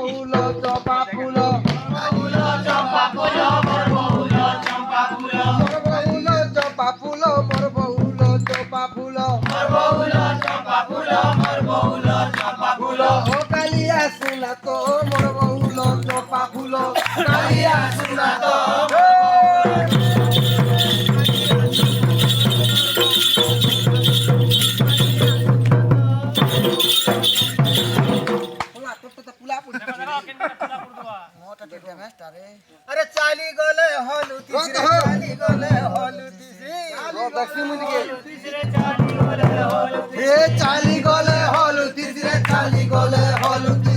বহুল চম্পা ফুল বহুল চম্পা ফুল মোর বহুল চম্পা ফুল মোর বহুল চম্পা ফুল মোর বহুল চম্পা ফুল মোর বহুল চম্পা ফুল মোর বহুল চম্পা ফুল ও কালিয়া শুনা তো মোর বহুল চম্পা ফুল কালিয়া শুনা তো अरे चाली गले हलुती चाली गले हलुती হে চালি গলে হলুতি রে চালি গলে হলুতি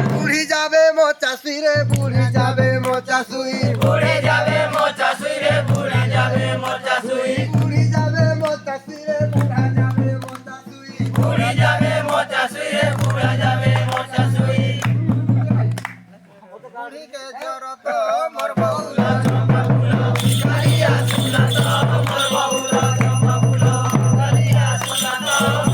বুড়ি যাবে মোচা সুই রে বুড়ি যাবে মোচা সুই বুড়ে যাবে মোচা সুই রে বুড়ে যাবে মোচা সুই বুড়ি যাবে মোচা সুই রে বুড়া যাবে মোচা সুই বুড়ে যাবে মোচা সুই রে বুড়ে যাবে মোচা সুই बुढ़ी के जरूरत मोर बहुल চম্পা ফুল কালিয়া শুনা তো মোর বহুল চম্পা ফুল কালিয়া শুনা তো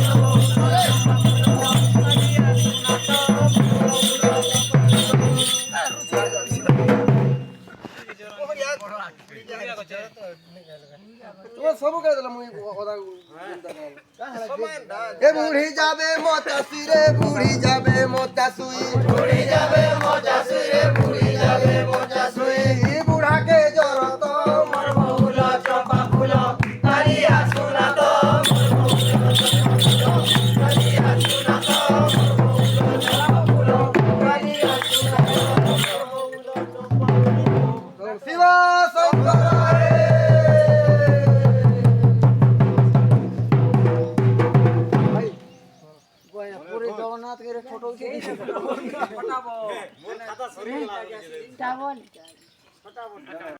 তোমার সবু কে দিলাম মুই কথা এ বুড়ি যাবে মোচা সুই রে বুড়ি যাবে মোচা সুই বুড়ে যাবে মোচা সুই রে বুড়ে যাবে মোচা সুই এই বুড়াকে জরত মোর বহুল চম্পা ফুল কালিয়া শুনা তো কালিয়া শুনা তো কালিয়া শুনা তো শিব শঙ্কর রে पूरे जगन्नाथ के फोटो उठे